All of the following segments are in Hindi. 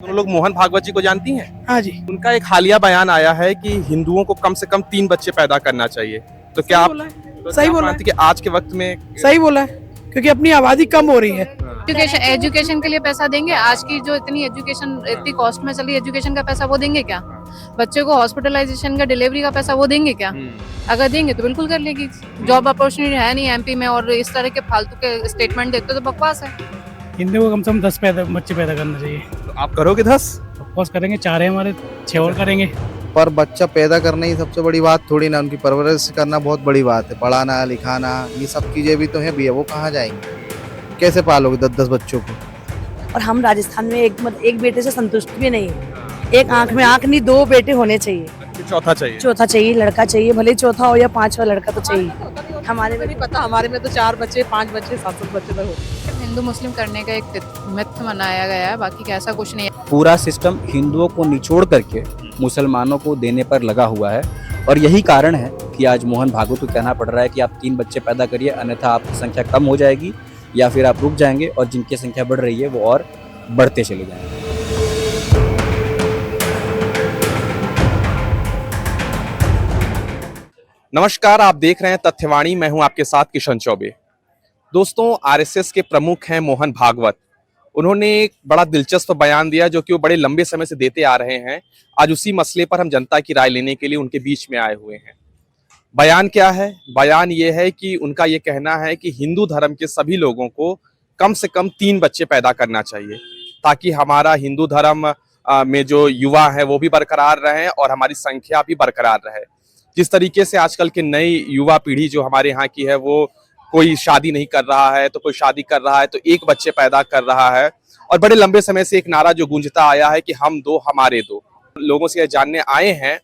दोनों लोग मोहन भागवत जी को जानती हैं? हाँ जी। उनका एक हालिया बयान आया है कि हिंदुओं को कम से कम 3 बच्चे पैदा करना चाहिए। तो क्या आप सही बोला मानती है। कि आज के वक्त में सही बोला है, क्योंकि अपनी आबादी कम हो रही है। एजुकेशन के लिए पैसा देंगे? आज की जो इतनी एजुकेशन इतनी कॉस्ट में चली, एजुकेशन का पैसा वो देंगे क्या? बच्चे को हॉस्पिटलाइजेशन का, डिलीवरी का पैसा वो देंगे क्या? अगर देंगे तो बिल्कुल कर लेगी। जॉब अपॉर्चुनिटी है नहीं एमपी में, और इस तरह के फालतू के स्टेटमेंट देते तो बकवास है। हिंदू को कम से कम 10 बच्चे पैदा करना चाहिए। तो आप करोगे 10? ऑफकोर्स करेंगे, 4 है हमारे, 6 और करेंगे। पर बच्चा पैदा करना ही सबसे बड़ी बात थोड़ी ना, उनकी परवरिश करना बहुत बड़ी बात है। पढ़ाना लिखाना ये सब चीजें भी तो हैं भैया, वो कहाँ जाएंगे? कैसे पालोगे 10-10 बच्चों को? और हम राजस्थान में एक बेटे से संतुष्ट भी नहीं है। एक आंख में आंख नहीं, 2 बेटे होने चाहिए। चौथा चाहिए? चौथा चाहिए, लड़का चाहिए, भले चौथा हो या 5वां लड़का तो चाहिए। हमारे में नहीं पता, हमारे में तो 4 बच्चे 5 बच्चे 7 बच्चे तक होते हैं। हिंदू मुस्लिम करने का एक मिथ मनाया गया है, बाकी ऐसा कुछ नहीं है। पूरा सिस्टम हिंदुओं को निचोड़ करके मुसलमानों को देने पर लगा हुआ है, और यही कारण है कि आज मोहन भागवत को कहना पड़ रहा है कि आप 3 बच्चे पैदा करिए, अन्यथा आपकी संख्या कम हो जाएगी या फिर आप रुक जाएंगे और जिनकी संख्या बढ़ रही है वो और बढ़ते चले जाएंगे। नमस्कार, आप देख रहे हैं तथ्यवाणी। मैं हूं आपके साथ किशन चौबे। दोस्तों, आरएसएस के प्रमुख हैं मोहन भागवत। उन्होंने एक बड़ा दिलचस्प बयान दिया जो कि वो बड़े लंबे समय से देते आ रहे हैं। आज उसी मसले पर हम जनता की राय लेने के लिए उनके बीच में आए हुए हैं। बयान क्या है? बयान ये है कि उनका ये कहना है कि हिंदू धर्म के सभी लोगों को कम से कम 3 बच्चे पैदा करना चाहिए, ताकि हमारा हिंदू धर्म में जो युवा है वो भी बरकरार रहें और हमारी संख्या भी बरकरार रहे। जिस तरीके से आजकल की नई युवा पीढ़ी जो हमारे यहाँ की है, वो कोई शादी नहीं कर रहा है तो कोई शादी कर रहा है तो 1 बच्चे पैदा कर रहा है। और बड़े लंबे समय से एक नारा जो गूंजता आया है कि हम 2 हमारे 2। लोगों से यह जानने आए हैं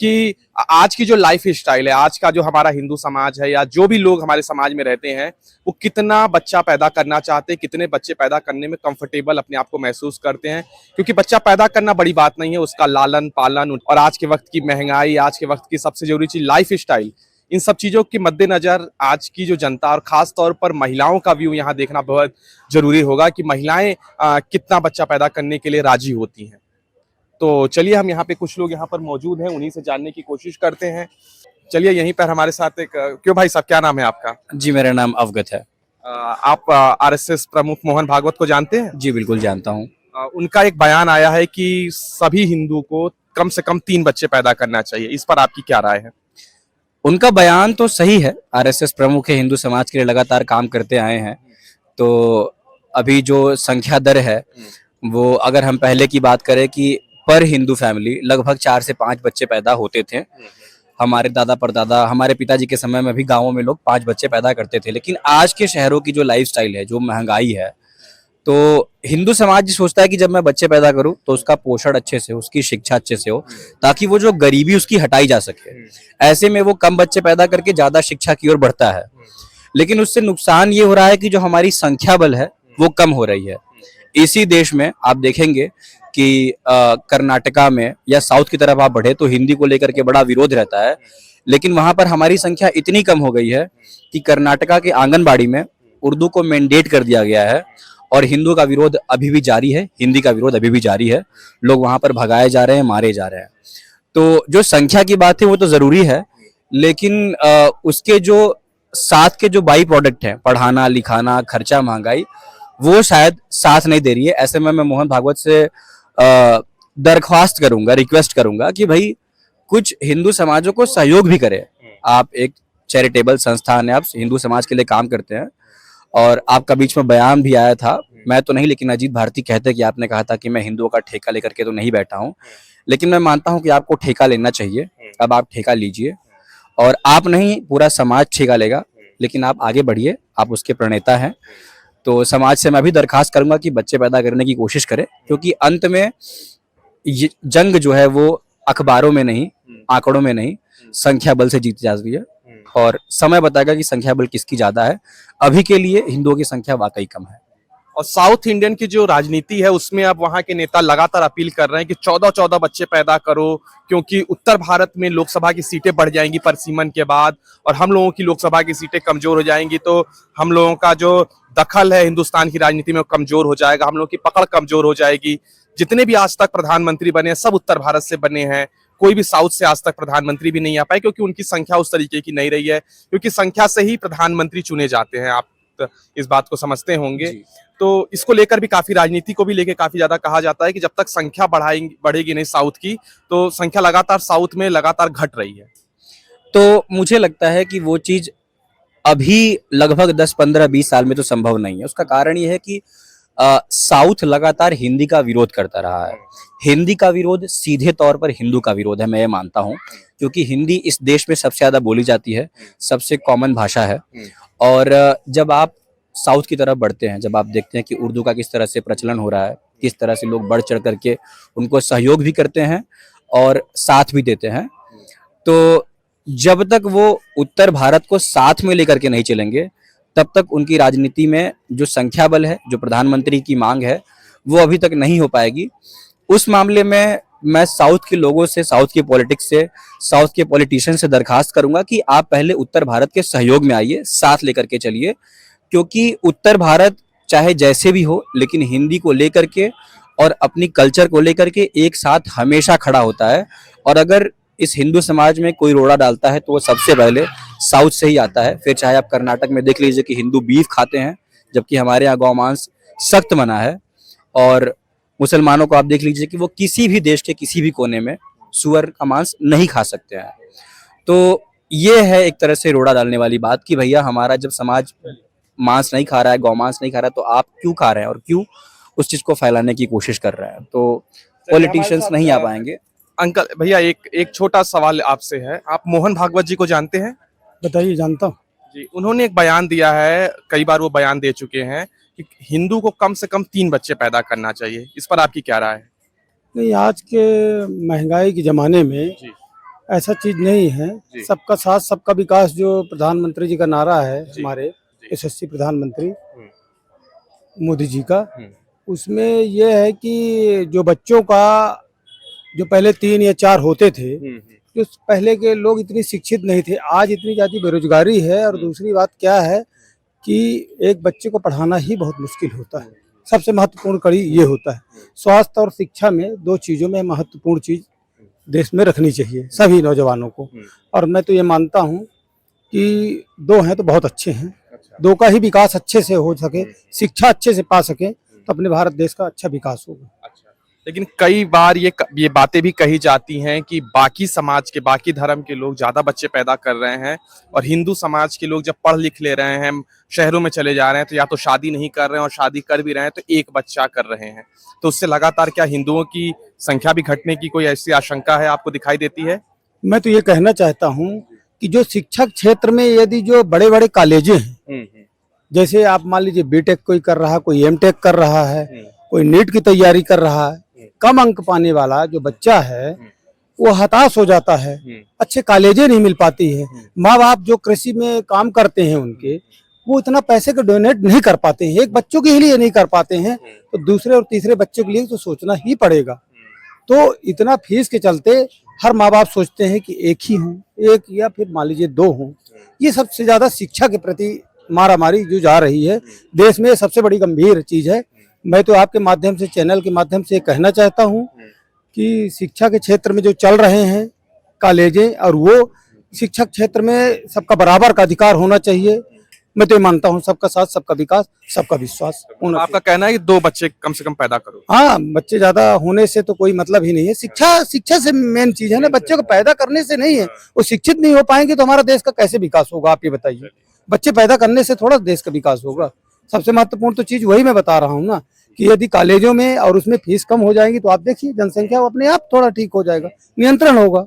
कि आज की जो लाइफ स्टाइल है, आज का जो हमारा हिंदू समाज है या जो भी लोग हमारे समाज में रहते हैं, वो कितना बच्चा पैदा करना चाहते हैं, कितने बच्चे पैदा करने में कंफर्टेबल अपने आप को महसूस करते हैं। क्योंकि बच्चा पैदा करना बड़ी बात नहीं है, उसका लालन पालन और आज के वक्त की महंगाई, आज के वक्त की सबसे जरूरी चीज लाइफ स्टाइल, इन सब चीजों के मद्देनजर आज की जो जनता और खास तौर पर महिलाओं का व्यू यहाँ देखना बहुत जरूरी होगा कि महिलाएं कितना बच्चा पैदा करने के लिए राजी होती हैं। तो चलिए, हम यहाँ पे कुछ लोग यहाँ पर मौजूद हैं, उन्हीं से जानने की कोशिश करते हैं। चलिए, यहीं पर हमारे साथ एक क्यों भाई साहब, क्या नाम है आपका? जी, मेरा नाम अवगत है। आप आरएसएस प्रमुख मोहन भागवत को जानते हैं? जी बिल्कुल जानता हूँ। उनका एक बयान आया है कि सभी हिंदू को कम से कम 3 बच्चे पैदा करना चाहिए। इस पर आपकी क्या राय है? उनका बयान तो सही है। आरएसएस प्रमुख है, हिंदू समाज के लिए लगातार काम करते आए हैं। तो अभी जो संख्या दर है वो, अगर हम पहले की बात करें कि पर हिंदू फैमिली लगभग 4 से 5 बच्चे पैदा होते थे। हमारे दादा परदादा, हमारे पिताजी के समय में भी गांवों में लोग 5 बच्चे पैदा करते थे। लेकिन आज के शहरों की जो लाइफस्टाइल है, जो महंगाई है, तो हिंदू समाज सोचता है कि जब मैं बच्चे पैदा करूं तो उसका पोषण अच्छे से, उसकी शिक्षा अच्छे से हो, ताकि वो जो गरीबी उसकी हटाई जा सके। ऐसे में वो कम बच्चे पैदा करके ज्यादा शिक्षा की ओर बढ़ता है। लेकिन उससे नुकसान ये हो रहा है कि जो हमारी संख्या बल है वो कम हो रही है। इसी देश में आप देखेंगे कि कर्नाटका में या साउथ की तरफ आप बढ़े तो हिंदी को लेकर के बड़ा विरोध रहता है। लेकिन वहां पर हमारी संख्या इतनी कम हो गई है कि कर्नाटका के आंगनबाड़ी में उर्दू को मैंडेट कर दिया गया है, और हिंदू का विरोध अभी भी जारी है, हिंदी का विरोध अभी भी जारी है। लोग वहां पर भगाए जा रहे हैं, मारे जा रहे हैं। तो जो संख्या की बात है वो तो जरूरी है, लेकिन उसके जो साथ के जो बाई प्रोडक्ट है, पढ़ाना लिखाना, खर्चा, महंगाई, वो शायद साथ नहीं दे रही है। ऐसे में मैं मोहन भागवत से दरख्वास्त करूंगा, रिक्वेस्ट करूंगा कि भाई कुछ हिंदू समाजों को सहयोग भी करें। आप एक चैरिटेबल संस्थान है, आप हिंदू समाज के लिए काम करते हैं, और आपका बीच में बयान भी आया था, मैं तो नहीं लेकिन अजीत भारती कहते हैं कि आपने कहा था कि मैं हिंदुओं का ठेका लेकर के तो नहीं बैठा हूं। लेकिन मैं मानता हूं कि आपको ठेका लेना चाहिए। अब आप ठेका लीजिए, और आप नहीं, पूरा समाज ठेका लेगा, लेकिन आप आगे बढ़िए, आप उसके प्रणेता हैं। तो समाज से मैं भी दरखास्त करूंगा कि बच्चे पैदा करने की कोशिश करें, क्योंकि अंत में ये जंग जो है वो अखबारों में नहीं, आंकड़ों में नहीं, संख्या बल से जीती जाती है। और समय बताएगा कि संख्या बल किसकी ज्यादा है। अभी के लिए हिंदुओं की संख्या वाकई कम है। और साउथ इंडियन की जो राजनीति है उसमें अब वहां के नेता लगातार अपील कर रहे हैं कि 14-14 बच्चे पैदा करो, क्योंकि उत्तर भारत में लोकसभा की सीटें बढ़ जाएंगी परसीमन के बाद, और हम लोगों की लोकसभा की सीटें कमजोर हो जाएंगी। तो हम लोगों का जो दखल है हिंदुस्तान की राजनीति में कमजोर हो जाएगा, हम लोगों की पकड़ कमजोर हो जाएगी। जितने भी आज तक प्रधानमंत्री बने हैं सब उत्तर भारत से बने हैं, कोई भी साउथ से आज तक प्रधानमंत्री भी नहीं आ पाए, क्योंकि उनकी संख्या उस तरीके की नहीं रही है, क्योंकि संख्या से ही प्रधानमंत्री चुने जाते हैं। आप इस बात को समझते होंगे। तो इसको लेकर भी काफी, राजनीति को भी लेकर काफी ज्यादा कहा जाता है कि जब तक संख्या बढ़ेगी नहीं साउथ की, तो संख्या लगातार साउथ में लगातार घट रही है। तो मुझे लगता है कि वो चीज अभी लगभग 10, 15, 20 साल में तो संभव नहीं है। उसका कारण ये है कि साउथ लगातार हिंदी का विरोध करता रहा है। हिंदी का विरोध सीधे तौर पर हिंदू का विरोध है, मैं ये मानता हूँ, क्योंकि हिंदी इस देश में सबसे ज्यादा बोली जाती है, सबसे कॉमन भाषा है। और जब आप साउथ की तरफ बढ़ते हैं, जब आप देखते हैं कि उर्दू का किस तरह से प्रचलन हो रहा है, किस तरह से लोग बढ़ चढ़ करके उनको सहयोग भी करते हैं और साथ भी देते हैं, तो जब तक वो उत्तर भारत को साथ में लेकर के नहीं चलेंगे, तब तक उनकी राजनीति में जो संख्या बल है, जो प्रधानमंत्री की मांग है, वो अभी तक नहीं हो पाएगी। उस मामले में मैं साउथ के लोगों से, साउथ की पॉलिटिक्स से, साउथ के पॉलिटिशियन से दरखास्त करूंगा कि आप पहले उत्तर भारत के सहयोग में आइए, साथ लेकर के चलिए, क्योंकि उत्तर भारत चाहे जैसे भी हो, लेकिन हिंदी को लेकर के और अपनी कल्चर को लेकर के एक साथ हमेशा खड़ा होता है। और अगर इस हिंदू समाज में कोई रोड़ा डालता है तो वो सबसे पहले साउथ से ही आता है। फिर चाहे आप कर्नाटक में देख लीजिए कि हिंदू बीफ खाते हैं, जबकि हमारे यहाँ गौमांस सख्त मना है। और मुसलमानों को आप देख लीजिए कि वो किसी भी देश के किसी भी कोने में सुअर का मांस नहीं खा सकते हैं। तो ये है एक तरह से रोड़ा डालने वाली बात कि भैया हमारा जब समाज मांस नहीं खा रहा है, गौमांस नहीं खा रहा है, तो आप क्यों खा रहे हैं और क्यों उस चीज को फैलाने की कोशिश कर रहे हैं। तो पॉलिटिशियंस नहीं आ पाएंगे। अंकल भैया, एक छोटा सवाल आपसे है, आप मोहन भागवत जी को जानते हैं? बताइए, जानता हूँ जी, उन्होंने एक बयान दिया है, कई बार वो बयान दे चुके हैं कि हिंदू को कम से कम 3 बच्चे पैदा करना चाहिए। इस पर आपकी क्या राय है? नहीं, आज के महंगाई के जमाने में जी। ऐसा चीज नहीं है। जी। सबका साथ सबका विकास जो प्रधानमंत्री जी का नारा है, जी। हमारे यशस्वी प्रधानमंत्री हम्म। मोदी जी का, हम्म। उसमें यह है कि जो बच्चों का जो पहले 3 या 4 होते थे, जो पहले के लोग इतनी शिक्षित नहीं थे, आज इतनी ज्यादा बेरोजगारी है। और दूसरी बात क्या है कि एक बच्चे को पढ़ाना ही बहुत मुश्किल होता है। सबसे महत्वपूर्ण कड़ी ये होता है। स्वास्थ्य और शिक्षा में 2 चीजों में महत्वपूर्ण चीज देश में रखनी चाहिए सभी नौजवानों को। और मैं तो ये मानता हूँ कि 2 हैं तो बहुत अच्छे हैं। 2 का ही विकास अच्छे से हो सके, शिक्षा अच्छे से पा सके, तो अपने भारत देश का अच्छा विकास होगा। लेकिन कई बार ये बातें भी कही जाती हैं कि बाकी समाज के, बाकी धर्म के लोग ज्यादा बच्चे पैदा कर रहे हैं और हिंदू समाज के लोग जब पढ़ लिख ले रहे हैं, शहरों में चले जा रहे हैं, तो या तो शादी नहीं कर रहे हैं और शादी कर भी रहे हैं तो 1 बच्चा कर रहे हैं। तो उससे लगातार क्या हिंदुओं की संख्या भी घटने की कोई ऐसी आशंका है, आपको दिखाई देती है? मैं तो ये कहना चाहता हूँ कि जो शिक्षा क्षेत्र में यदि जो बड़े बड़े कॉलेजें हैं, जैसे आप मान लीजिए बीटेक कोई कर रहा है, कोई एमटेक कर रहा है, कोई नीट की तैयारी कर रहा है, कम अंक पाने वाला जो बच्चा है वो हताश हो जाता है। अच्छे कॉलेजें नहीं मिल पाती है। माँ बाप जो कृषि में काम करते हैं उनके, वो इतना पैसे को डोनेट नहीं कर पाते हैं, एक बच्चों के लिए नहीं कर पाते हैं, तो दूसरे और तीसरे बच्चों के लिए तो सोचना ही पड़ेगा। तो इतना फीस के चलते हर माँ बाप सोचते हैं कि एक ही हों, एक या फिर मान लीजिए 2 हों। ये सबसे ज्यादा शिक्षा के प्रति मारामारी जो जा रही है देश में, सबसे बड़ी गंभीर चीज है। मैं तो आपके माध्यम से, चैनल के माध्यम से कहना चाहता हूं कि शिक्षा के क्षेत्र में जो चल रहे हैं कॉलेजें, और वो शिक्षा क्षेत्र में सबका बराबर का अधिकार होना चाहिए। मैं तो ये मानता हूं सबका साथ सबका विकास, सबका विश्वास होना आपका कहना है कि 2 बच्चे कम से कम पैदा करो? हाँ, बच्चे ज्यादा होने से तो कोई मतलब ही नहीं है। शिक्षा से मेन चीज है ना, बच्चे को पैदा करने से नहीं है। वो शिक्षित नहीं हो पाएंगे तो हमारा देश का कैसे विकास होगा, आप ये बताइए। बच्चे पैदा करने से थोड़ा देश का विकास होगा। सबसे महत्वपूर्ण तो चीज वही मैं बता रहा हूँ ना, कि यदि कॉलेजों में और उसमें फीस कम हो जाएगी तो आप देखिए जनसंख्या अपने आप थोड़ा ठीक हो जाएगा, नियंत्रण होगा।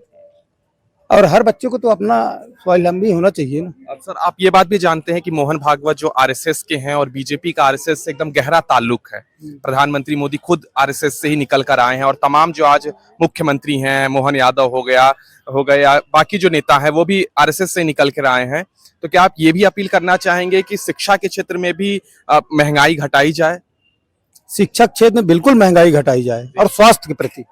और हर बच्चे को तो अपना स्वावलंबी होना चाहिए ना। अब सर, आप ये बात भी जानते हैं कि मोहन भागवत जो आरएसएस के हैं और बीजेपी का आरएसएस से एकदम गहरा ताल्लुक है। प्रधानमंत्री मोदी खुद आरएसएस से ही निकल कर आए हैं और तमाम जो आज मुख्यमंत्री हैं, मोहन यादव हो गया, बाकी जो नेता हैं वो भी आरएसएस से निकल कर आए हैं। तो क्या आप ये भी अपील करना चाहेंगे कि शिक्षा के क्षेत्र में भी महंगाई घटाई जाए? शिक्षा क्षेत्र में बिल्कुल महंगाई घटाई जाए और स्वास्थ्य के प्रति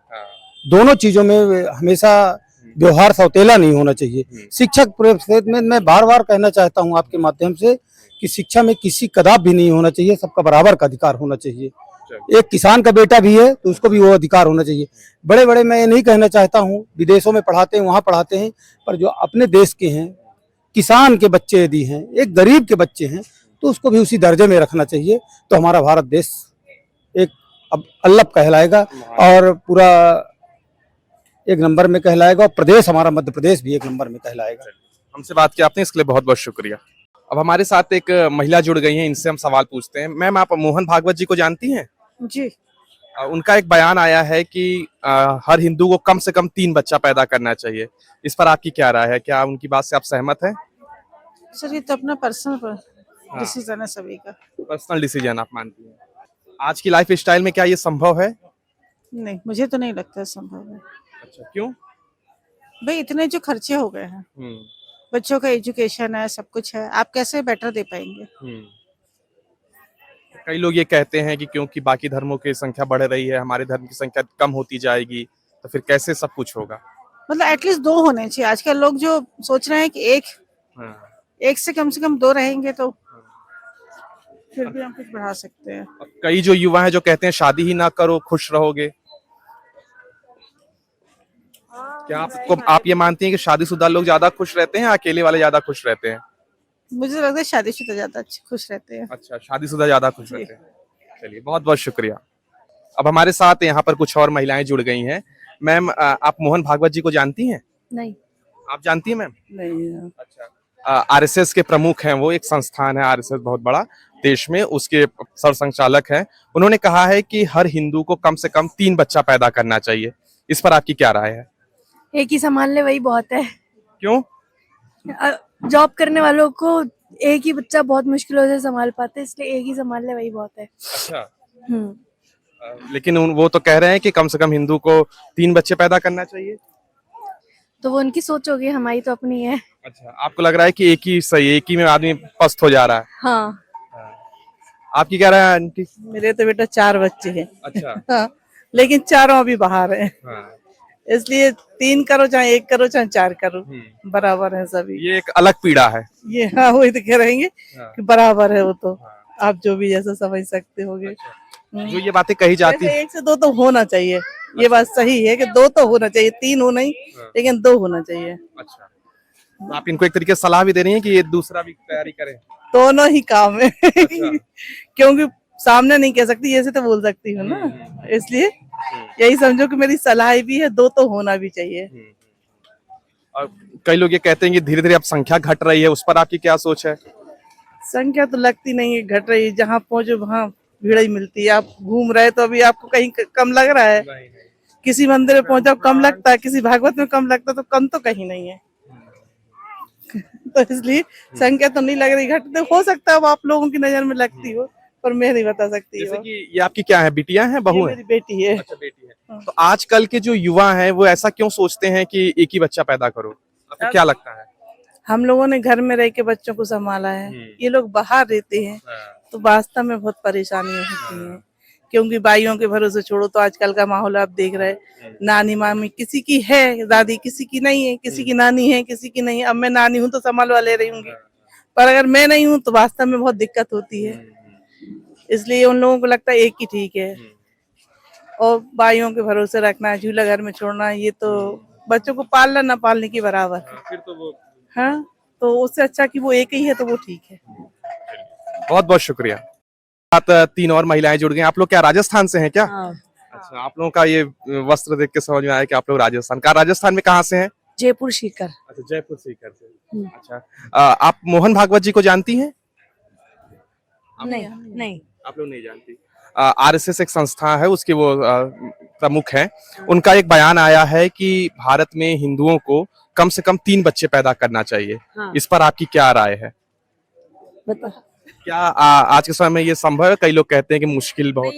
दोनों चीजों में हमेशा व्यवहार सौतेला नहीं होना चाहिए। शिक्षा के क्षेत्र में मैं बार बार कहना चाहता हूं आपके माध्यम से कि शिक्षा में किसी कदाप भी नहीं होना चाहिए, सबका बराबर का अधिकार होना चाहिए। एक किसान का बेटा भी है तो उसको भी वो अधिकार होना चाहिए। बड़े बड़े मैं ये नहीं कहना चाहता हूँ विदेशों में पढ़ाते हैं वहाँ पढ़ाते हैं, पर जो अपने देश के हैं किसान के बच्चे यदि हैं एक गरीब के बच्चे हैं तो उसको भी उसी दर्जे में रखना चाहिए। तो हमारा भारत देश एक अब अल्लप कहलाएगा और पूरा एक नंबर में कहलाएगा, और प्रदेश हमारा मध्य प्रदेश भी एक नंबर में कहलाएगा। हमसे बात की आपने, इसके लिए बहुत बहुत शुक्रिया। अब हमारे साथ एक महिला जुड़ गई हैं, इनसे हम सवाल पूछते हैं। मैम, आप मोहन भागवत जी को जानती हैं? जी। उनका एक बयान आया है कि हर हिंदू को कम से कम 3 बच्चा पैदा करना चाहिए। इस पर आपकी क्या राय है? क्या उनकी बात से आप सहमत हैं? सर ये तो अपना पर्सनल डिसीजन है सभी का। पर्सनल डिसीजन आप मानती हैं? आज की लाइफ स्टाइल में क्या ये संभव है? नहीं, मुझे तो नहीं लगता संभव है। अच्छा, क्यों? भाई इतने जो खर्चे हो गए हैं, बच्चों का एजुकेशन है, सब कुछ है, आप कैसे बेटर दे पाएंगे? कई लोग ये कहते हैं कि क्योंकि बाकी धर्मों की संख्या बढ़ रही है, हमारे धर्म की संख्या कम होती जाएगी, तो फिर कैसे सब कुछ होगा? मतलब एटलीस्ट 2 होने चाहिए। आजकल लोग जो सोच रहे हैं कि एक से कम 2 रहेंगे तो फिर भी हम कुछ बढ़ा सकते हैं। कई जो युवा हैं जो कहते हैं शादी ही ना करो, खुश रहोगे। क्या आप ये मानती हैं कि शादीशुदा लोग ज्यादा खुश रहते हैं या अकेले वाले ज्यादा खुश रहते हैं? मुझे लगता है शादीशुदा ज्यादा खुश रहते हैं। अच्छा, शादीशुदा ज्यादा खुश रहते हैं। चलिए, बहुत बहुत शुक्रिया। अब हमारे साथ यहाँ पर कुछ और महिलाएं जुड़ गई हैं। मैम, आप मोहन भागवत जी को जानती हैं? नहीं। आप जानती हैं मैम? नहीं। अच्छा, आरएसएस के प्रमुख हैं, वो एक संस्थान है आरएसएस बहुत बड़ा देश में, उसके सरसंघचालक हैं। उन्होंने कहा है कि हर हिंदू को कम से कम 3 बच्चा पैदा करना चाहिए। इस पर आपकी क्या राय है? एक ही संभाल ले वही बहुत है। क्यों? जॉब करने वालों को एक ही बच्चा बहुत मुश्किलों से संभाल पाते हैं, इसलिए एक ही संभाल ले वही बहुत है। अच्छा। लेकिन वो तो कह रहे हैं कि कम से कम हिंदू को 3 बच्चे पैदा करना चाहिए। तो वो उनकी सोच होगी, हमारी तो अपनी है। अच्छा, आपको लग रहा है कि एक ही सही, एक ही में आदमी पस्त हो जा रहा है? हाँ। आपकी क्या राय है आंटी? मेरे तो बेटा 4 बच्चे हैं। अच्छा। हाँ, लेकिन चारों अभी बाहर हैं। हाँ। इसलिए 3 करो चाहे 1 करो चाहे 4 करो, बराबर है सभी। ये एक अलग पीड़ा है। ये हाँ वही तो कह रहेंगे कि बराबर है वो तो। हाँ। आप जो भी जैसा समझ सकते होगे। जो ये बातें कही जाती है, 1 से 2 तो होना चाहिए, ये बात सही है कि 2 तो होना चाहिए, 3 हो नहीं लेकिन 2 होना चाहिए। अच्छा, तो आप इनको एक तरीके से सलाह भी दे रही हैं कि ये दूसरा भी तैयारी करें? दोनों ही काम है। क्योंकि सामने नहीं कह सकती, ऐसे तो बोल सकती हूँ ना, इसलिए यही समझो कि मेरी सलाह भी है, 2 तो होना भी चाहिए। और कई लोग ये कहते हैं कि धीरे धीरे अब संख्या घट रही है, उस पर आपकी क्या सोच है? संख्या तो लगती नहीं है घट रही, जहाँ पहुंचो वहाँ भीड़ ही मिलती है। आप घूम रहे तो अभी आपको कहीं कम लग रहा है? किसी मंदिर में पहुंचो कम लगता है, किसी भागवत में कम लगता है, तो कम तो कहीं नहीं है। तो इसलिए संख्या तो नहीं लग रही घटते, हो सकता है अब आप लोगों की नजर में लगती हो, पर मैं नहीं बता सकती। जैसे कि ये आपकी क्या है, बिटिया है, बहू है? मेरी बेटी है। अच्छा, बेटी है। तो आजकल के जो युवा हैं वो ऐसा क्यों सोचते हैं कि एक ही बच्चा पैदा करो? आपको क्या लगता है? हम लोगों ने घर में रह के बच्चों को संभाला है, ये लोग बाहर रहते हैं तो वास्तव में बहुत परेशानियां होती हैं। क्योंकि भाइयों के भरोसे छोड़ो तो आजकल का माहौल आप देख रहे हैं, नानी मामी किसी की है दादी, किसी की नहीं है, किसी की नानी है किसी की नहीं है। अब मैं नानी हूँ तो संभाल वाले रहूंगी, पर अगर मैं नहीं हूँ तो वास्तव में बहुत दिक्कत होती है। इसलिए उन लोगों को लगता है एक ही ठीक है, और भाइयों के भरोसे रखना, झूला घर में छोड़ना, ये तो बच्चों को पालना ना पालने के बराबर है। फिर तो वो, हाँ, तो उससे अच्छा कि वो एक ही है तो वो ठीक है। बहुत बहुत शुक्रिया। साथ 3 और महिलाएं जुड़ गई। आप लोग क्या राजस्थान से हैं क्या? हाँ। अच्छा, आप लोगों का ये वस्त्र देख के समझ में आया कि आप लोग राजस्थान में कहाँ से हैं? जयपुर सीकर। अच्छा, जयपुर सीकर से। अच्छा, आप मोहन भागवत जी को जानती हैं? नहीं। आप लोग नहीं जानती? आरएसएस एक संस्था है, उसके वो प्रमुख हैं। उनका एक बयान आया है कि भारत में हिंदुओं को कम से कम 3 बच्चे पैदा करना चाहिए। हाँ। इस पर आपकी क्या राय है? बता। क्या आज के समय में ये संभव है? कई लोग कहते हैं कि मुश्किल बहुत।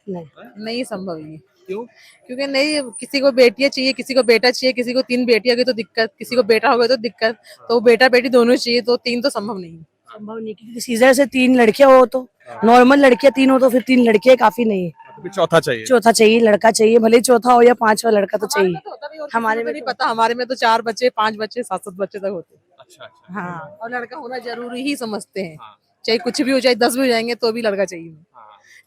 नहीं संभव नहीं। क्यों? क्योंकि नहीं, किसी को बेटियां चाहिए, किसी को बेटा चाहिए, किसी को 3 बेटियां होगी तो दिक्कत, किसी को बेटा होगा तो दिक्कत, तो बेटा बेटी दोनों चाहिए, तो 3 तो संभव नहीं। संभव नहीं, क्योंकि सीजर से 3 लड़कियां हो तो, नॉर्मल लड़कियां 3 हो तो फिर 3 लड़कियां काफी नहीं है, तो फिर चौथा चाहिए। चौथा चाहिए, लड़का चाहिए, भले ही चौथा हो या 5वां लड़का तो चाहिए। हमारे में नहीं पता, हमारे में तो 4 बच्चे 5 बच्चे 7 बच्चे तक होते। अच्छा, अच्छा। हाँ, और लड़का होना जरूरी ही समझते हैं, चाहे कुछ भी हो, चाहे 10 भी हो जाएंगे तो भी लड़का चाहिए,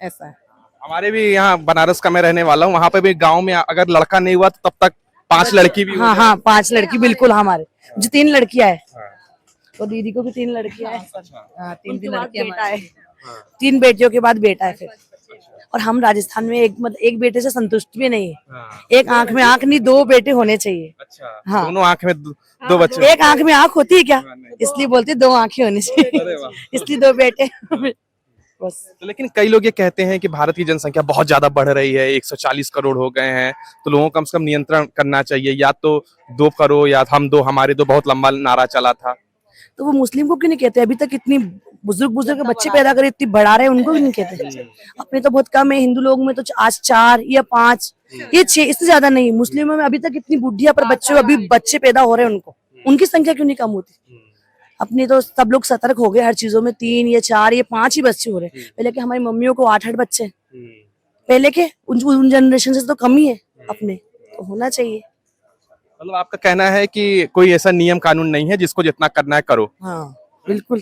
ऐसा है। हमारे भी यहाँ बनारस का मैं रहने वाला हूँ, वहां पे भी गांव में अगर लड़का नहीं हुआ तो तब तक 5 लड़की भी हो हाँ जाए। हाँ 5 लड़की बिल्कुल हमारे जो 3 लड़कियां है हाँ। और दीदी को भी 3 लड़कियां है। हाँ 3 उनके 3 बाद लड़कियां बेटा है। हाँ। 3 बेटियों के बाद बेटा है फिर। और हम राजस्थान में एक बेटे से संतुष्ट भी नहीं है। हाँ। एक आंख में आंख नहीं 2 बेटे होने चाहिए। अच्छा, हाँ। दोनों आंख में दो बच्चे। एक आंख में आंख होती है क्या, इसलिए बोलते 2 आंखें होनी चाहिए, इसलिए 2 बेटे बस। तो लेकिन कई लोग ये कहते हैं कि भारत की जनसंख्या बहुत ज्यादा बढ़ रही है, 140 करोड़ हो गए हैं, तो लोगों को कम से कम नियंत्रण करना चाहिए, या तो 2 करो या हम 2 हमारे 2, बहुत लंबा नारा चला था। तो वो मुस्लिम को क्यों नहीं कहते? अभी तक इतनी बुजुर्ग बच्चे पैदा करे, इतनी बढ़ा रहे हैं, उनको क्यों नहीं कहते? अपने तो बहुत कम है, हिंदू लोग में तो आज 4 या 5 ये 6, इससे ज्यादा नहीं। मुस्लिमों में अभी तक इतनी बुढ़िया पर अभी बच्चे पैदा हो रहे हैं, उनकी संख्या क्यों नहीं कम होती? अपने तो सब लोग सतर्क हो गए हर चीजों में, 3 या 4 या 5 ही बच्चे हो रहे हैं। पहले के हमारी मम्मियों को 8-8 बच्चे, पहले के उन जनरेशन से तो कम ही है अपने, तो होना चाहिए। मतलब आपका कहना है कि कोई ऐसा नियम कानून नहीं है, जिसको जितना करना है करो। हाँ बिल्कुल,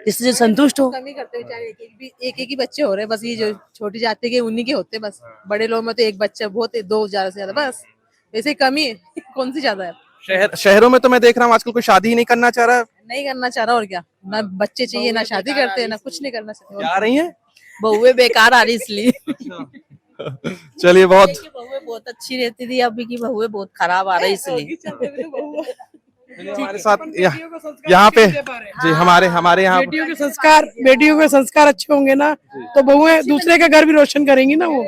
जिससे जो संतुष्ट हो। कमी करते हैं, चाहे एक ही बच्चे हो रहे हैं, बस ये जो छोटी जाति के उन्हीं के होते हैं बस। बड़े लोग में तो एक बच्चा बहुत है, 2 ज्यादा से ज्यादा बस, वैसे कमी है कौन सी ज्यादा है। शहरों में तो मैं देख रहा हूँ आजकल कोई शादी ही नहीं करना चाह रहा। नहीं करना चाह रहा, और क्या, ना बच्चे चाहिए, ना शादी करते हैं, ना कुछ नहीं करना चाहते। क्या आ रही हैं? बहुएं बेकार आ रही इसलिए। चलिए, बहुत बहुएं बहुत अच्छी रहती थी, अभी की बहुएं बहुत खराब आ रही इसलिए। हमारे साथ यहाँ पे जी, हमारे यहाँ बेटियों के संस्कार अच्छे होंगे ना, तो बहुएं दूसरे का घर भी रोशन करेंगी ना, वो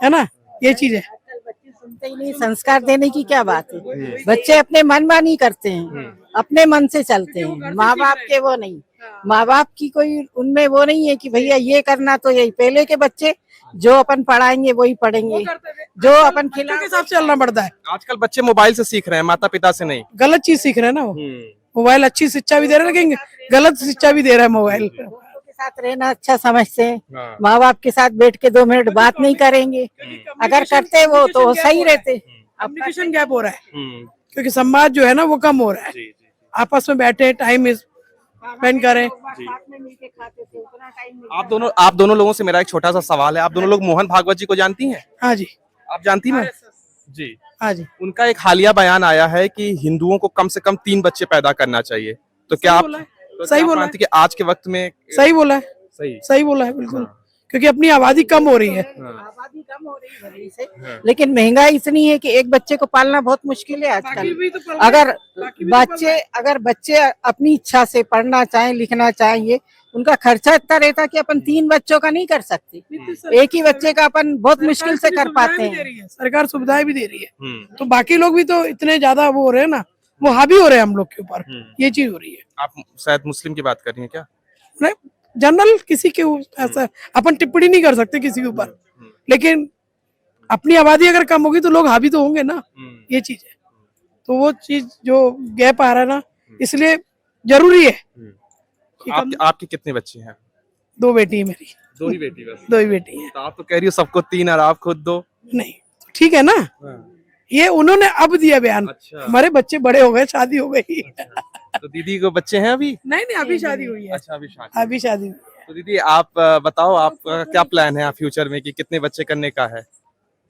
है ना, ये चीज है। सुनते ही नहीं, संस्कार देने की क्या बात है? बच्चे अपने मनमानी करते हैं, अपने मन से चलते हैं, माँ बाप के वो नहीं। माँ बाप की कोई उनमें वो नहीं है कि भैया ये करना तो यही। पहले के बच्चे जो अपन पढ़ाएंगे वही पढ़ेंगे, जो अपन बच्चों के साथ चलना पड़ता है। आजकल बच्चे मोबाइल से सीख रहे हैं, माता पिता से नहीं। गलत चीज सीख रहे हैं ना वो। मोबाइल अच्छी शिक्षा भी दे रहे हैं, लेकिन गलत शिक्षा भी दे रहा है मोबाइल। के साथ रहना अच्छा समझते हैं, माँ बाप के साथ बैठ के 2 मिनट बात नहीं करेंगे, अगर करते वो तो सही रहते। कम्युनिकेशन गैप हो रहा है, क्योंकि समाज जो है ना वो कम हो रहा है। आपस में बैठे टाइम स्पेंड करें। आप दोनों लोगों से मेरा एक छोटा सा सवाल है, आप दोनों लोग मोहन भागवत जी को जानती हैं? हाँ जी। आप जानती हैं? जी हाँ जी। उनका एक हालिया बयान आया है कि हिंदुओं को कम से कम 3 बच्चे पैदा करना चाहिए, तो क्या आप सही बोला है। कि आज के वक्त में सही बोला है, सही बोला है बिल्कुल, क्योंकि अपनी आबादी कम हो रही है। आबादी कम हो रही है वजह से, लेकिन महंगाई इतनी है कि एक बच्चे को पालना बहुत मुश्किल है आजकल। अगर बच्चे अपनी इच्छा से पढ़ना चाहें, लिखना चाहिए, उनका खर्चा इतना रहता कि अपन 3 बच्चों का नहीं कर सकते, एक ही बच्चे का अपन बहुत मुश्किल से कर पाते हैं। सरकार सुविधाएं भी दे रही है, तो बाकी लोग भी तो इतने ज्यादा वो हो रहे हैं ना, वो हावी हो रहे हैं हम लोग के ऊपर, ये चीज हो रही है। आप शायद मुस्लिम की बात कर रही हैं क्या? नहीं, जनरल किसी के ऐसा अपन टिप्पणी नहीं कर सकते किसी के ऊपर, लेकिन अपनी आबादी अगर कम होगी तो लोग हावी तो होंगे ना, ये चीज है। तो वो चीज जो गैप आ रहा है ना, इसलिए जरूरी है। आपके कितने बच्चे हैं? 2 बेटी है मेरी। 2 ही बेटी बस? 2 ही बेटी है। तो आप तो कह रही हो सबको 3 और आप खुद 2? नहीं, ठीक है ना, ये उन्होंने अब दिया बयान। अच्छा। हमारे बच्चे बड़े हो गए, शादी हो गई। तो दीदी को बच्चे हैं अभी? नहीं, अभी शादी हुई है। अच्छा, अभी शादी हुई है। तो दीदी आप बताओ, आपका क्या प्लान है फ्यूचर में कि कितने बच्चे करने का है?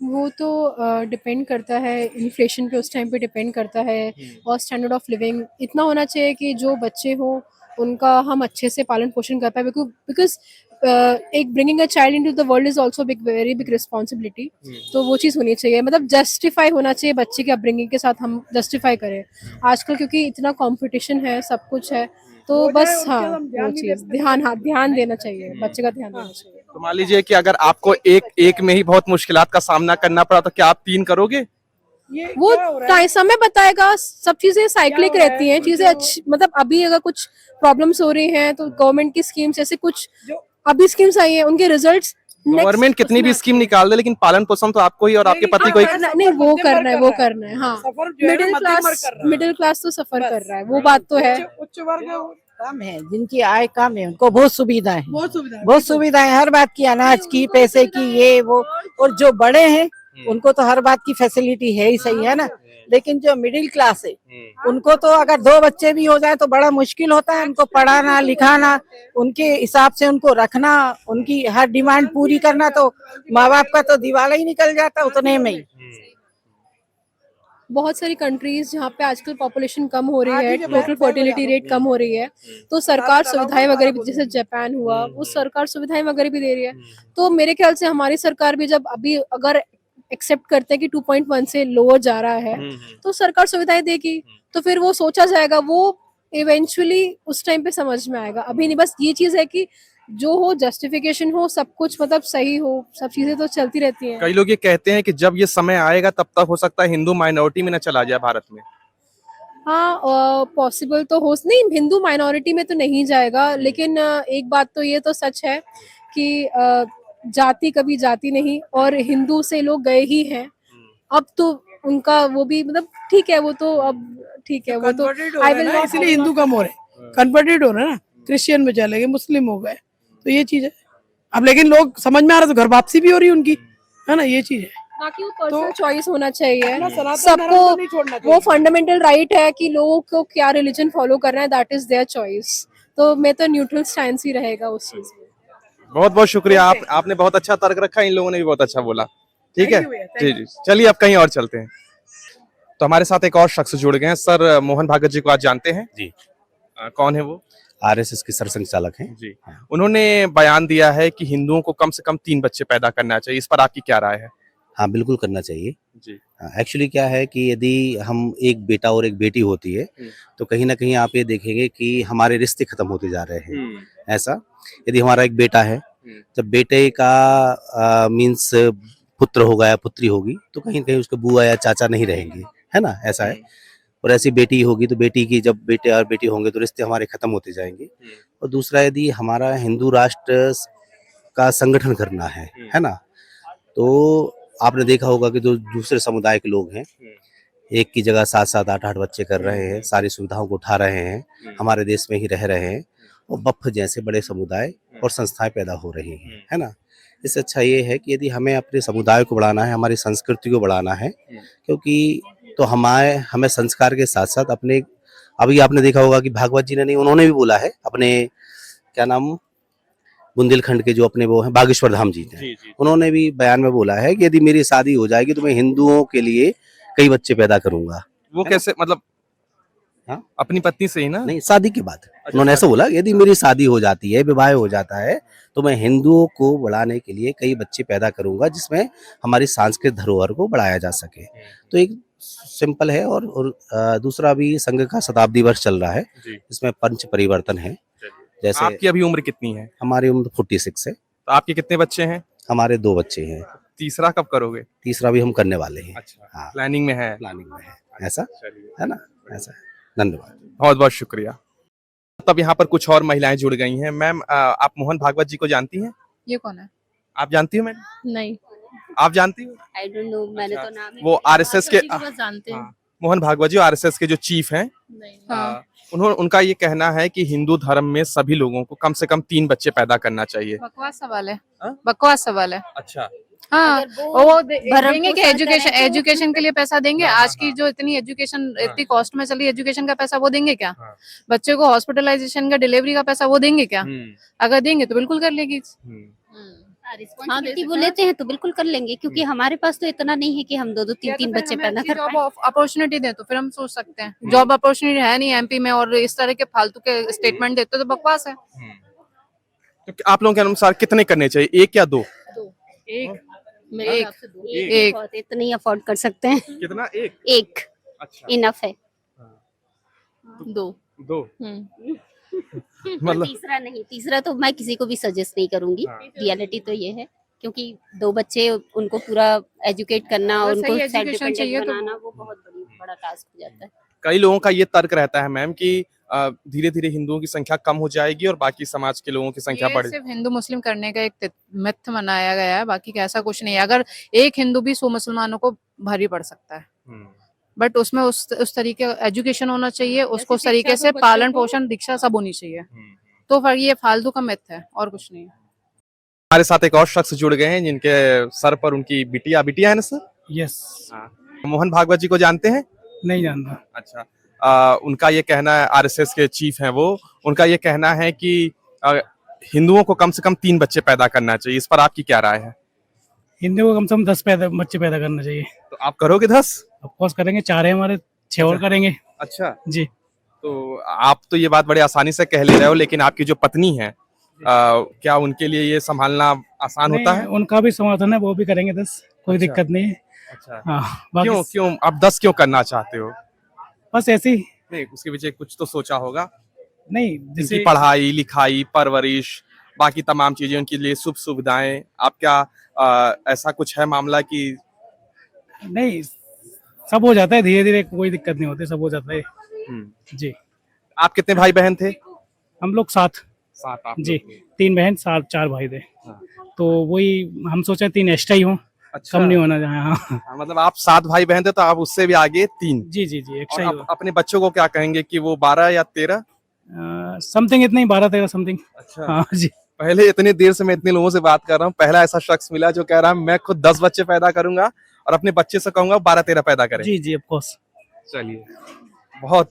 वो तो डिपेंड करता है इन्फ्लेशन पे, उस टाइम पे डिपेंड करता है, और स्टैंडर्ड ऑफ लिविंग इतना होना चाहिए कि जो बच्चे हो उनका हम अच्छे से पालन पोषण कर पाए, बिकॉज एक bringing a child into the world is also very big responsibility. तो वो चीज़ होनी चाहिए, मतलब जस्टिफाई होना चाहिए बच्चे के अपब्रिंगिंग के साथ, हम जस्टिफाई करें आजकल, क्योंकि इतना कंपटीशन है, सब कुछ है, तो बस हाँ वो चीज़ ध्यान देना चाहिए, बच्चे का ध्यान देना चाहिए। तो मान लीजिए कि अगर आपको एक में ही बहुत मुश्किलात का सामना करना पड़ा, तो क्या आप 3 करोगे? वो समय बताएगा, सब चीजें साइक्लिक रहती हैं, चीजें अच्छी, मतलब अभी अगर कुछ प्रॉब्लम्स हो रही हैं तो गवर्नमेंट की स्कीम्स, जैसे कुछ अभी स्कीम्स आई हैं, उनके रिजल्ट्स, गवर्नमेंट कितनी भी स्कीम निकाल दे, लेकिन पालन पोषण तो आपको ही और आपके पति को ही नहीं, वो करना है। हाँ, मिडिल क्लास तो सफर कर रहा है, वो बात तो है। उच्च वर्ग कम है, जिनकी आय कम है, उनको बहुत सुविधाएं, बहुत सुविधाएं हर बात की, अनाज की, पैसे की, ये वो। और जो बड़े हैं उनको तो हर बात की फैसिलिटी है ही सही है ना, लेकिन जो मिडिल क्लास है उनको तो अगर 2 बच्चे भी हो जाए तो बड़ा मुश्किल होता है उनको पढ़ाना लिखाना, उनके हिसाब से उनको रखना, उनकी हर डिमांड पूरी करना, तो माँ बाप का तो दिवाला ही निकल जाता उतने में ही। बहुत सारी कंट्रीज जहाँ पे आजकल पॉपुलेशन कम हो रही है, टोटल फर्टिलिटी रेट कम हो रही है, तो सरकार सुविधाएं वगैरह भी, जैसे जापान हुआ, वो सरकार सुविधाएं वगैरह भी दे रही है। तो मेरे ख्याल से हमारी सरकार भी जब अभी अगर एक्सेप्ट करते हैं कि 2.1 से लोअर जा रहा है, तो सरकार सुविधाएं देगी, तो फिर वो सोचा जाएगा, वो इवेंचुअली उस टाइम पे समझ में आएगा। अभी नहीं, बस ये चीज है कि जो हो जस्टिफिकेशन हो, सब कुछ मतलब सही हो, सब चीजें तो चलती रहती हैं। कई लोग ये कहते हैं कि जब ये समय आएगा तब तक हो सकता है हिंदू माइनॉरिटी में न चला जाए भारत में। हाँ, पॉसिबल तो हो नहीं, हिंदू माइनॉरिटी में तो नहीं जाएगा, लेकिन एक बात तो ये तो सच है कि जाति कभी जाति नहीं, और हिंदू से लोग गए ही हैं। अब तो उनका वो भी मतलब ठीक है, वो तो अब ठीक है, वो तो आई विल नॉट, इसलिए हिंदू कम हो रहे, कन्वर्टेड हो रहे हैं ना, क्रिश्चियन में चले गए, मुस्लिम हो गए, तो ये चीज है। अब लेकिन लोग समझ में आ रहा, तो घर वापसी भी हो रही है उनकी, है ना, ये चीज है। बाकी वो पर्सनल चॉइस होना चाहिए सनातन सबको, धर्म को नहीं छोड़ना चाहिए। वो फंडामेंटल राइट है कि लोगों को क्या रिलीजन फॉलो करना है, दैट इज देयर चॉइस। तो मैं तो न्यूट्रल स्टैंड ही रहेगा उस चीज में। बहुत बहुत शुक्रिया, आपने बहुत अच्छा तर्क रखा, इन लोगों ने भी बहुत अच्छा बोला। ठीक है जी जी, चलिए अब कहीं और चलते हैं। तो हमारे साथ एक और शख्स जुड़ गए हैं। सर, मोहन भागवत जी को आज जानते हैं जी। कौन है वो? आरएसएस के सरसंघचालक हैं जी। उन्होंने बयान दिया है कि हिंदुओं को कम से कम 3 बच्चे पैदा करना चाहिए, इस पर आपकी क्या राय है? हाँ, बिल्कुल करना चाहिए जी। एक्चुअली क्या है कि यदि हम एक बेटा और एक बेटी होती है तो कहीं ना कहीं आप ये देखेंगे कि हमारे रिश्ते खत्म होते जा रहे हैं। ऐसा यदि हमारा एक बेटा है, जब बेटे का मीन्स पुत्र होगा या पुत्री होगी, तो कहीं ना कहीं उसके बुआ या चाचा नहीं रहेंगे, है ना, ऐसा है। और ऐसी बेटी होगी तो बेटी की, जब बेटे और बेटी होंगे तो रिश्ते हमारे खत्म होते जाएंगे। और दूसरा, यदि हमारा हिंदू राष्ट्र का संगठन करना है ना, तो आपने देखा होगा कि जो दूसरे समुदाय के लोग हैं, एक की जगह 7-7, 8-8 बच्चे कर रहे हैं, सारी सुविधाओं को उठा रहे हैं, हमारे देश में ही रह रहे हैं, और बफ जैसे बड़े समुदाय और संस्थाएं पैदा हो रही हैं, है ना। इससे अच्छा ये है कि यदि हमें अपने समुदाय को बढ़ाना है, हमारी संस्कृति को बढ़ाना है, क्योंकि तो हमें संस्कार के साथ साथ अपने, अभी आपने देखा होगा कि भागवत जी ने नहीं, उन्होंने भी बोला है अपने, क्या नाम, बुंदेलखंड के जो अपने वो हैं बागेश्वर धाम जी थे, उन्होंने भी बयान में बोला है कि यदि मेरी शादी हो जाएगी तो मैं हिंदुओं के लिए कई बच्चे पैदा करूंगा। वो कैसे, मतलब हाँ? अपनी पत्नी से ही ना? नहीं, शादी के बाद उन्होंने ऐसा बोला, यदि मेरी शादी हो जाती है, विवाह हो जाता है, तो मैं हिंदुओं को बढ़ाने के लिए कई बच्चे पैदा करूंगा, जिसमें हमारी सांस्कृतिक धरोहर को बढ़ाया जा सके। तो एक सिंपल है। और दूसरा, भी संघ का शताब्दी वर्ष चल रहा है, इसमें पंच परिवर्तन है। जैसे आपकी अभी उम्र कितनी है? हमारी उम्र 46 है। तो आपके कितने बच्चे हैं? हमारे 2 बच्चे हैं। तीसरा कब करोगे? तीसरा भी हम करने वाले हैं। अच्छा, हाँ, प्लानिंग में है? प्लानिंग में है, ऐसा है ना, ऐसा है। धन्यवाद, बहुत बहुत शुक्रिया। तब यहाँ पर कुछ और महिलाएं जुड़ गई हैं। मैम, आप मोहन भागवत जी को जानती हैं? ये कौन है? आप जानती हो मैम? नहीं, आप जानती हो? आई डोंट नो, मैंने अच्छा, तो नाम ही वो आरएसएस के जानते हैं। हाँ, मोहन भागवत जी आरएसएस के जो चीफ हैं, हाँ। उनका ये कहना है कि हिंदू धर्म में सभी लोगों को कम से कम 3 बच्चे पैदा करना चाहिए। बकवास सवाल है, हाँ? बकवास सवाल है। अच्छा, हाँ, अगर वो भरण देंगे कि पोषण एजुकेशन करें तो- एजुकेशन के लिए पैसा देंगे। आज की जो इतनी एजुकेशन, इतनी कॉस्ट में चली एजुकेशन का पैसा वो देंगे क्या? बच्चे को हॉस्पिटलाइजेशन का, डिलीवरी का पैसा वो देंगे क्या? अगर देंगे तो बिल्कुल कर लेगी। रिस्पॉन्सिबिलिटी वो लेते हैं तो बिल्कुल कर लेंगे, क्योंकि हमारे पास तो इतना नहीं है कि हम 2-2, 3-3 बच्चे पैदा कर जॉब पाएं। अपॉर्चुनिटी दे तो फिर हम सोच सकते हैं। जॉब अपॉर्चुनिटी है नहीं एमपी में, और इस तरह के फालतू के स्टेटमेंट देते तो बकवास है। तो आप लोगों के अनुसार कितने करने चाहिए, 1 या 2? एक मेरे एक- हिसाब से 2 एक। बहुत है, इतना ही अफोर्ड कर सकते हैं। कितना? 1? 1 अच्छा, इनफ है। 2। 2 मतलब मतलब तीसरा नहीं, तीसरा तो मैं किसी को भी सजेस्ट नहीं करूंगी। हाँ। रियलिटी तो ये है, क्योंकि 2 बच्चे, उनको पूरा एजुकेट करना, अगर उनको सही सेल्फ education चाहिए डिपेंडेंट तो- बनाना, वो बहुत बड़ा टास्क हो जाता है। कई लोगों का ये तर्क रहता है मैम कि धीरे धीरे हिंदुओं की संख्या कम हो जाएगी और बाकी समाज के लोगों की संख्या ये बढ़ सिर्फ हिंदू मुस्लिम करने का एक मिथ बनाया गया है, बाकी का ऐसा कुछ नहीं है। अगर एक हिंदू भी 100 मुसलमानों को भारी पड़ सकता है, बट उसमें उस तरीके एजुकेशन होना चाहिए, उसको उस तरीके से पालन पोषण दीक्षा सब होनी चाहिए। तो फिर ये फालतू का मिथ है और कुछ नहीं है। हमारे साथ एक और शख्स जुड़ गए हैं जिनके सर पर उनकी बिटिया बिटिया है ना सर? यस। मोहन भागवत जी को जानते हैं? नहीं जानता। अच्छा। उनका ये कहना है, आरएसएस के चीफ हैं वो, उनका ये कहना है कि हिंदुओं को कम से कम 3 बच्चे पैदा करना चाहिए। इस पर आपकी क्या राय है? हिंदुओं को कम से कम 10 बच्चे पैदा करना चाहिए। तो आप करोगे 10? ऑफकोर्स करेंगे, 4 है हमारे, 6 और करेंगे। अच्छा जी। तो आप तो ये बात बड़े आसानी से कह ले रहे हो, लेकिन आपकी जो पत्नी है क्या उनके लिए ये संभालना आसान होता है? उनका भी समर्थन है, वो भी करेंगे 10, कोई अच्छा। दिक्कत नहीं है। अच्छा। हाँ, क्यों आप 10 क्यों करना चाहते हो? बस ऐसे ही। नहीं, उसके पीछे कुछ तो सोचा होगा। नहीं, जिनकी पढ़ाई लिखाई परवरिश बाकी तमाम चीजें, उनके लिए सुख सुविधाएं, आप क्या ऐसा कुछ है मामला कि? नहीं, सब हो जाता है धीरे धीरे, कोई दिक्कत नहीं होती, सब हो जाता है। जी। आप कितने भाई बहन थे? हम लोग 7 आप जी, 3 बहन 4 भाई थे। तो वही हम सोचे 3 एक्स्ट्रा ही हो। अच्छा। कम नहीं होना चाहिए। हाँ। मतलब आप 7 भाई बहन थे, तो आप उससे भी आगे 3? जी जी जी, एक्स्ट्रा ही हो। अपने बच्चों को क्या कहेंगे कि वो 12 या 13? समथिंग इतना ही, 12-13 समथिंग। अच्छा। हाँ जी। पहले इतनी देर से मैं इतने लोगों से बात कर रहा हूँ, पहला ऐसा शख्स मिला जो कह रहा है मैं खुद 10 बच्चे पैदा करूंगा और अपने बच्चे से कहूंगा 12-13 पैदा करें। जी जी, ऑफ कोर्स। चलिए, बहुत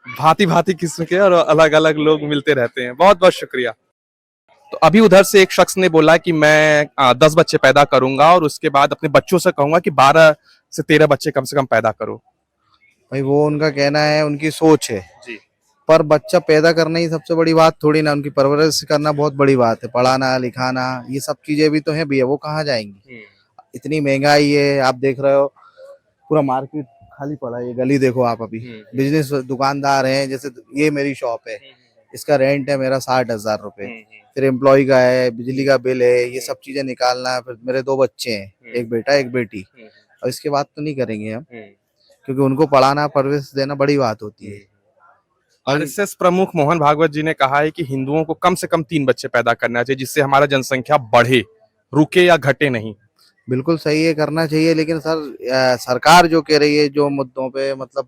भांति भांति किस्म के और अलग अलग लोग मिलते रहते हैं। बहुत बहुत शुक्रिया। तो अभी उधर से एक शख्स ने बोला कि मैं 10 बच्चे पैदा करूंगा और उसके बाद अपने बच्चों से कहूंगा कि 12 से 13 बच्चे कम से कम पैदा करो। भाई वो उनका कहना है, उनकी सोच है जी। पर बच्चा पैदा करना ही सबसे बड़ी बात थोड़ी ना, उनकी परवरिश करना बहुत बड़ी बात है। पढ़ाना लिखाना ये सब चीजें भी तो हैं भैया, वो कहाँ जाएंगी? इतनी महंगाई है, आप देख रहे हो पूरा मार्केट खाली पड़ा है। ये गली देखो आप, अभी बिजनेस दुकानदार हैं, जैसे ये मेरी शॉप है, इसका रेंट है मेरा 60,000 रुपए, फिर एम्प्लॉय का है, बिजली का बिल है, ये सब चीजें निकालना है। फिर मेरे 2 बच्चे हैं, एक बेटा एक बेटी, और इसके बाद तो नहीं करेंगे हम, क्योंकि उनको पढ़ाना परवरिश देना बड़ी बात होती है। आरएसएस प्रमुख मोहन भागवत जी ने कहा है कि हिंदुओं को कम से कम 3 बच्चे पैदा करना चाहिए, जिससे हमारा जनसंख्या बढ़े, रुके या घटे नहीं। बिल्कुल सही है, करना चाहिए, लेकिन सर सरकार जो कह रही है जो मुद्दों पे, मतलब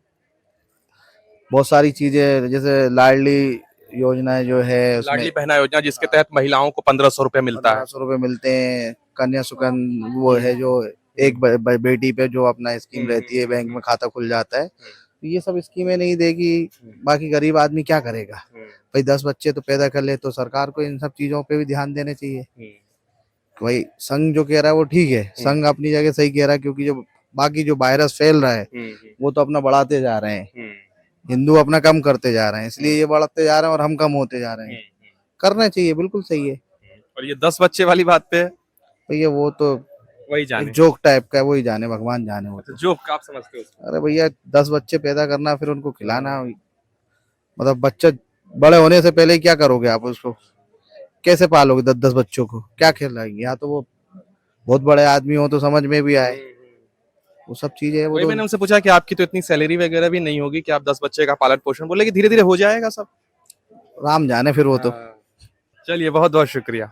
बहुत सारी चीजें, जैसे लाडली योजना जो है, लाडली बहना योजना जिसके तहत महिलाओं को 1500 रुपए मिलता है। 1500 रुपए मिलते हैं। कन्या सुकन वो है जो एक बेटी पे जो अपना स्कीम रहती है, बैंक में खाता खुल जाता है। तो ये सब स्कीमें नहीं देगी, बाकी गरीब आदमी क्या करेगा? भाई 10 बच्चे तो पैदा कर ले, तो सरकार को इन सब चीजों पे भी ध्यान देने चाहिए। भाई संघ जो कह रहा है वो ठीक है, संघ अपनी जगह सही कह रहा है, क्योंकि जो बाकी जो वायरस फैल रहा है वो तो अपना बढ़ाते जा रहे हैं, हिंदू अपना कम करते जा रहे हैं, इसलिए ये बढ़ते जा रहे हैं और हम कम होते जा रहे हैं। करना चाहिए, बिल्कुल सही है। और ये 10 बच्चे वाली बात पे भैया वो तो वही जाने, जोक टाइप का है, वही जाने, भगवान जाने। वो तो जोक आप समझते हो? अरे भैया 10 बच्चे पैदा करना, फिर उनको खिलाना, मतलब बच्चा बड़े होने से पहले क्या करोगे आप? उसको कैसे पालोगे? 10 बच्चों को क्या खिलाएंगे? या तो वो बहुत बड़े आदमी हो तो समझ में भी आए, वो सब चीजें। वो मैंने उनसे पूछा कि आपकी तो इतनी सैलरी वगैरह भी नहीं होगी कि आप 10 बच्चे का पालन पोषण, बोले कि धीरे धीरे हो जाएगा सब, राम जाने फिर वो तो। चलिए, बहुत बहुत शुक्रिया।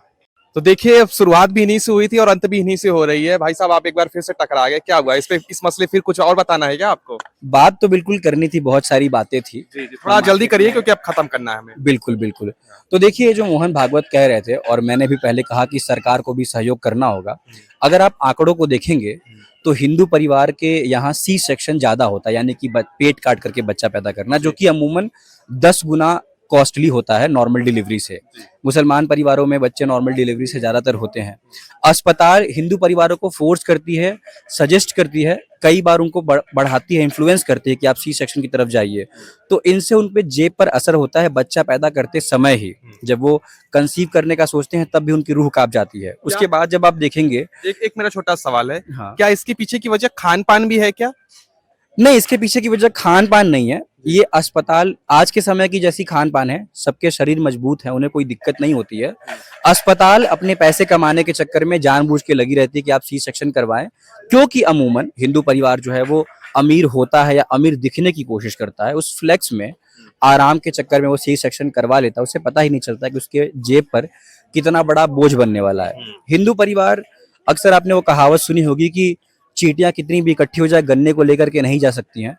तो देखिए, अब शुरुआत भी इन्हीं से हुई थी और अंत भी इन्हीं से हो रही है। भाई साहब, आप एक बार फिर से टकरा गए, क्या हुआ? इस मसले फिर कुछ और बताना है क्या आपको? बात तो बिल्कुल करनी थी, बहुत सारी बातें थी। थोड़ा जल्दी करिए क्योंकि अब खत्म करना है हमें। बिल्कुल बिल्कुल। तो देखिए, जो मोहन भागवत कह रहे थे, और मैंने भी पहले कहा कि सरकार को भी सहयोग करना होगा। अगर आप आंकड़ों को देखेंगे तो हिंदू परिवार के यहाँ सी सेक्शन ज्यादा होता है, यानी कि पेट काट करके बच्चा पैदा करना, जो कि अमूमन 10 गुना कॉस्टली होता है नॉर्मल डिलीवरी से। मुसलमान परिवारों में बच्चे नॉर्मल डिलीवरी से ज्यादातर होते हैं। अस्पताल हिंदू परिवारों को फोर्स करती है, सजेस्ट करती है, कई बार उनको बढ़ाती है, इन्फ्लुएंस करती है कि आप सी सेक्शन की तरफ जाइए। तो इनसे उन पे जेब पर असर होता है बच्चा पैदा करते समय ही। जब वो कंसीव करने का सोचते हैं तब भी उनकी रूह कांप जाती है। उसके बाद जब आप देखेंगे, एक मेरा छोटा सवाल है, हाँ, क्या इसके पीछे की वजह खान पान भी है क्या? नहीं, इसके पीछे की वजह खान पान नहीं है। ये अस्पताल आज के समय की जैसी खान पान है, सबके शरीर मजबूत है, उन्हें कोई दिक्कत नहीं होती है। अस्पताल अपने पैसे कमाने के चक्कर में जानबूझ के लगी रहती है कि आप सी सेक्शन करवाएं, क्योंकि अमूमन हिंदू परिवार जो है वो अमीर होता है या अमीर दिखने की कोशिश करता है। उस फ्लेक्स में, आराम के चक्कर में वो सी सेक्शन करवा लेता है। उसे पता ही नहीं चलता कि उसके जेब पर कितना बड़ा बोझ बनने वाला है। हिंदू परिवार, अक्सर आपने वो कहावत सुनी होगी कि चींटियां कितनी भी इकट्ठी हो जाए गन्ने को लेकर के नहीं जा सकती हैं।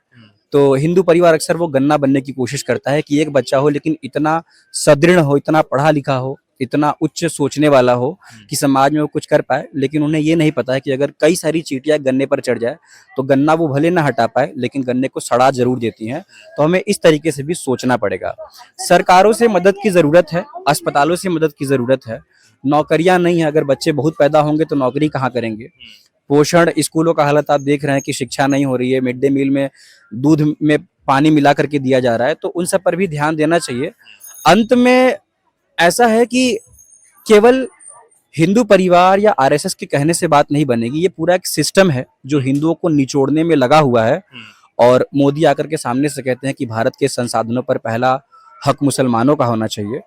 तो हिंदू परिवार अक्सर वो गन्ना बनने की कोशिश करता है कि एक बच्चा हो लेकिन इतना सदृढ़ हो, इतना पढ़ा लिखा हो, इतना उच्च सोचने वाला हो कि समाज में वो कुछ कर पाए, लेकिन उन्हें ये नहीं पता है कि अगर कई सारी चींटियां गन्ने पर चढ़ जाए तो गन्ना वो भले ना हटा पाए लेकिन गन्ने को सड़ा जरूर देती हैं। तो हमें इस तरीके से भी सोचना पड़ेगा। सरकारों से मदद की जरूरत है, अस्पतालों से मदद की जरूरत है, नौकरियां नहीं है। अगर बच्चे बहुत पैदा होंगे तो नौकरी कहाँ करेंगे? पोषण, स्कूलों का हालत आप देख रहे हैं कि शिक्षा नहीं हो रही है, मिड डे मील में दूध में पानी मिला करके दिया जा रहा है, तो उन सब पर भी ध्यान देना चाहिए। अंत में ऐसा है कि केवल हिंदू परिवार या आरएसएस के कहने से बात नहीं बनेगी, ये पूरा एक सिस्टम है जो हिंदुओं को निचोड़ने में लगा हुआ है। और मोदी आकर के सामने से कहते हैं कि भारत के संसाधनों पर पहला हक मुसलमानों का होना चाहिए।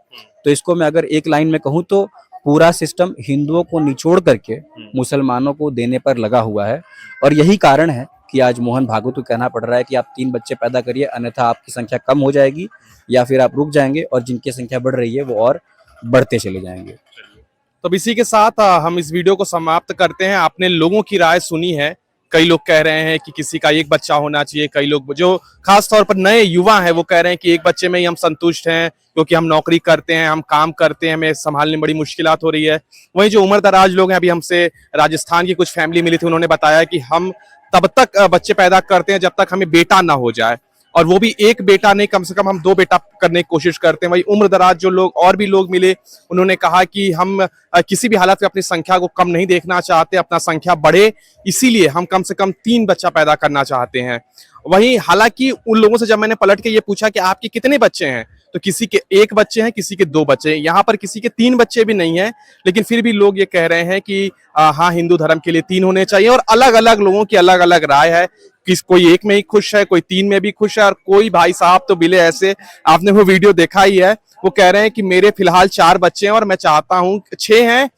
तो इसको मैं अगर एक लाइन में कहूँ तो पूरा सिस्टम हिंदुओं को निचोड़ करके मुसलमानों को देने पर लगा हुआ है। और यही कारण है कि आज मोहन भागवत को कहना पड़ रहा है कि आप 3 बच्चे पैदा करिए, अन्यथा आपकी संख्या कम हो जाएगी या फिर आप रुक जाएंगे और जिनकी संख्या बढ़ रही है वो और बढ़ते चले जाएंगे। तो अब इसी के साथ हम इस वीडियो को समाप्त करते हैं। आपने लोगों की राय सुनी है। कई लोग कह रहे हैं कि किसी का एक बच्चा होना चाहिए, कई लोग जो खास तौर पर नए युवा हैं वो कह रहे हैं कि एक बच्चे में ही हम संतुष्ट हैं क्योंकि हम नौकरी करते हैं, हम काम करते हैं, हमें संभालने में बड़ी मुश्किलात हो रही है। वहीं जो उम्र दराज लोग हैं, अभी हमसे राजस्थान की कुछ फैमिली मिली थी, उन्होंने बताया कि हम तब तक बच्चे पैदा करते हैं जब तक हमें बेटा ना हो जाए, और वो भी एक बेटा नहीं, कम से कम हम 2 बेटा करने की कोशिश करते हैं। वही उम्र दराज जो लोग और भी लोग मिले, उन्होंने कहा कि हम किसी भी हालत में अपनी संख्या को कम नहीं देखना चाहते, अपना संख्या बढ़े, इसीलिए हम कम से कम 3 बच्चा पैदा करना चाहते हैं। वहीं हालांकि उन लोगों से जब मैंने पलट के ये पूछा कि आपके कितने बच्चे हैं, तो किसी के 1 बच्चे हैं, किसी के 2 बच्चे हैं, यहाँ पर किसी के 3 बच्चे भी नहीं हैं, लेकिन फिर भी लोग ये कह रहे हैं कि हाँ, हिंदू धर्म के लिए 3 होने चाहिए। और अलग अलग लोगों की अलग अलग राय है, कोई 1 में ही खुश है, कोई 3 में भी खुश है, और कोई भाई साहब तो मिले ऐसे, आपने वो वीडियो देखा ही है, वो कह रहे हैं कि मेरे फिलहाल 4 बच्चे हैं और मैं चाहता हूं 6 हैं,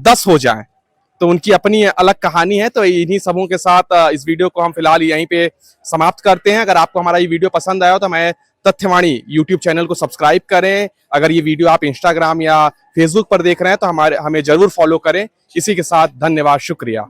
10 हो जाएं। तो उनकी अपनी अलग कहानी है। तो इन्हीं सबों के साथ इस वीडियो को हम फिलहाल यहीं पे समाप्त करते हैं। अगर आपको हमारा ये वीडियो पसंद आया हो तो हमें तथ्यवाणी यूट्यूब चैनल को सब्सक्राइब करें। अगर ये वीडियो आप इंस्टाग्राम या फेसबुक पर देख रहे हैं तो हमें जरूर फॉलो करें। इसी के साथ धन्यवाद, शुक्रिया।